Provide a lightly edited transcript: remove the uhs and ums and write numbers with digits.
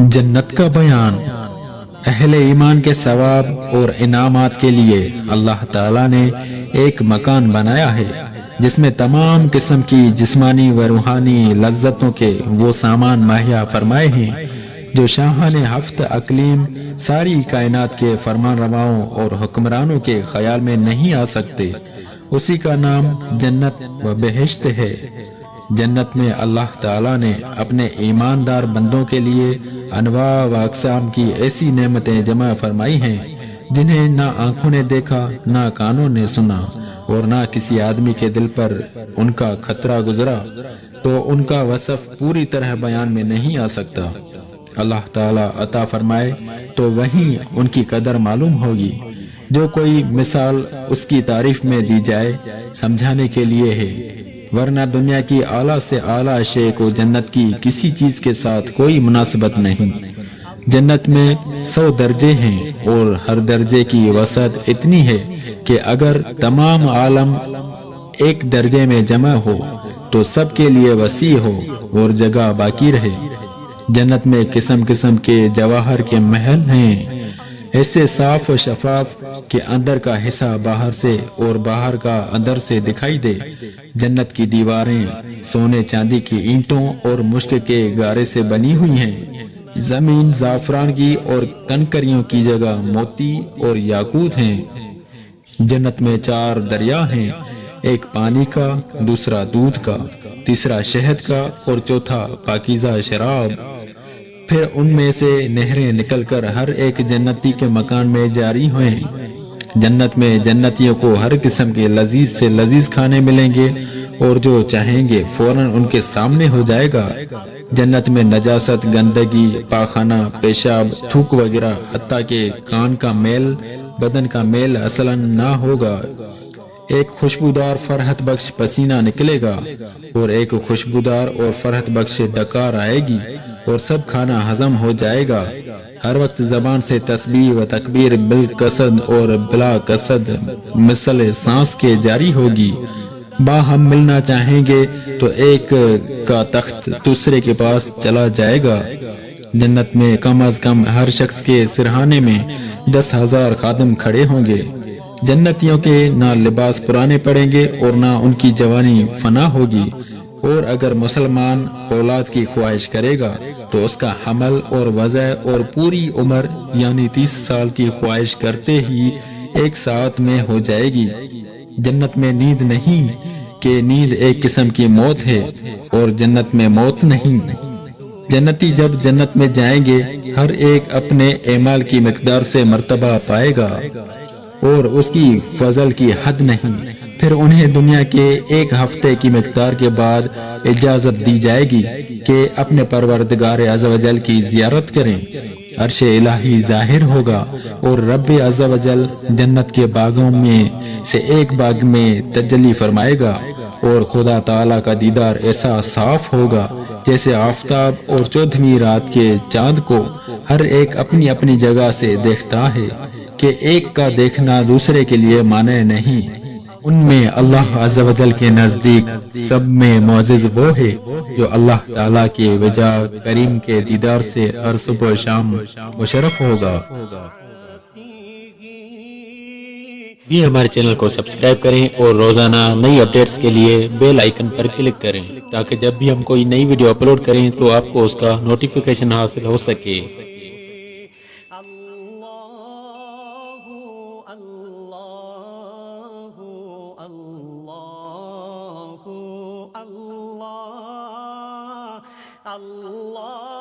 جنت کا بیان۔ اہل ایمان کے ثواب اور انعامات کے لیے اللہ تعالیٰ نے ایک مکان بنایا ہے جس میں تمام قسم کی جسمانی و روحانی لذتوں کے وہ سامان مہیا فرمائے ہیں جو شاہان ہفت اقلیم ساری کائنات کے فرمان رواؤں اور حکمرانوں کے خیال میں نہیں آ سکتے۔ اسی کا نام جنت و بہشت ہے۔ جنت میں اللہ تعالیٰ نے اپنے ایماندار بندوں کے لیے انواع و اقسام کی ایسی نعمتیں جمع فرمائی ہیں جنہیں نہ آنکھوں نے دیکھا، نہ کانوں نے سنا، اور نہ کسی آدمی کے دل پر ان کا خطرہ گزرا، تو ان کا وصف پوری طرح بیان میں نہیں آ سکتا۔ اللہ تعالیٰ عطا فرمائے تو وہیں ان کی قدر معلوم ہوگی۔ جو کوئی مثال اس کی تعریف میں دی جائے سمجھانے کے لیے ہے، ورنہ دنیا کی اعلیٰ سے اعلیٰ شے کو جنت کی کسی چیز کے ساتھ کوئی مناسبت نہیں۔ جنت میں 100 درجے ہیں اور ہر درجے کی وسعت اتنی ہے کہ اگر تمام عالم ایک درجے میں جمع ہو تو سب کے لیے وسیع ہو اور جگہ باقی رہے۔ جنت میں قسم قسم کے جواہر کے محل ہیں، ایسے صاف و شفاف کہ اندر کا حصہ باہر سے اور باہر کا اندر سے دکھائی دے۔ جنت کی دیواریں سونے چاندی کی اینٹوں اور مشک کے گارے سے بنی ہوئی ہیں۔ زمین زعفران کی اور کنکریوں کی جگہ موتی اور یاقوت ہیں۔ جنت میں 4 دریا ہیں، ایک پانی کا، دوسرا دودھ کا، تیسرا شہد کا اور چوتھا پاکیزہ شراب۔ پھر ان میں سے نہریں نکل کر ہر ایک جنتی کے مکان میں جاری ہوئیں۔ جنت میں جنتیوں کو ہر قسم کے لذیذ سے لذیذ کھانے ملیں گے اور جو چاہیں گے فوراً ان کے سامنے ہو جائے گا۔ جنت میں نجاست، گندگی، پاخانہ، پیشاب، تھوک وغیرہ حتیٰ کہ کان کا میل، بدن کا میل اصلاً نہ ہوگا۔ ایک خوشبودار فرحت بخش پسینہ نکلے گا اور ایک خوشبودار اور فرحت بخش ڈکار آئے گی اور سب کھانا ہضم ہو جائے گا۔ ہر وقت زبان سے تسبیح و تکبیر بالقصد اور بلا قصد مثل سانس کے جاری ہوگی۔ باہم ملنا چاہیں گے تو ایک کا تخت دوسرے کے پاس چلا جائے گا۔ جنت میں کم از کم ہر شخص کے سرہانے میں 10,000 خادم کھڑے ہوں گے۔ جنتیوں کے نہ لباس پرانے پڑیں گے اور نہ ان کی جوانی فنا ہوگی، اور اگر مسلمان اولاد کی خواہش کرے گا تو اس کا حمل اور وضع اور پوری عمر یعنی 30 سال کی خواہش کرتے ہی 1 ساعت میں ہو جائے گی۔ جنت میں نیند نہیں کہ نیند ایک قسم کی موت ہے، اور جنت میں موت نہیں۔ جنتی جب جنت میں جائیں گے ہر ایک اپنے اعمال کی مقدار سے مرتبہ پائے گا اور اس کی فضل کی حد نہیں۔ پھر انہیں دنیا کے 1 ہفتے کی مقدار کے بعد اجازت دی جائے گی کہ اپنے پروردگار عزوجل کی زیارت کریں۔ عرش الہی ظاہر ہوگا اور رب عزوجل جنت کے باغوں میں سے ایک باغ میں تجلی فرمائے گا، اور خدا تعالیٰ کا دیدار ایسا صاف ہوگا جیسے آفتاب اور 14ویں رات کے چاند کو ہر ایک اپنی اپنی جگہ سے دیکھتا ہے کہ ایک کا دیکھنا دوسرے کے لیے مانع نہیں۔ ان میں اللہ عز و جل کے نزدیک سب میں معزز وہ ہے جو اللہ تعالیٰ کے وجہ کریم کے دیدار سے ہر صبح و شام مشرف ہوگا۔ بھی ہمارے چینل کو سبسکرائب کریں اور روزانہ نئی اپڈیٹس کے لیے بیل آئیکن پر کلک کریں تاکہ جب بھی ہم کوئی نئی ویڈیو اپلوڈ کریں تو آپ کو اس کا نوٹیفیکیشن حاصل ہو سکے۔ اللہ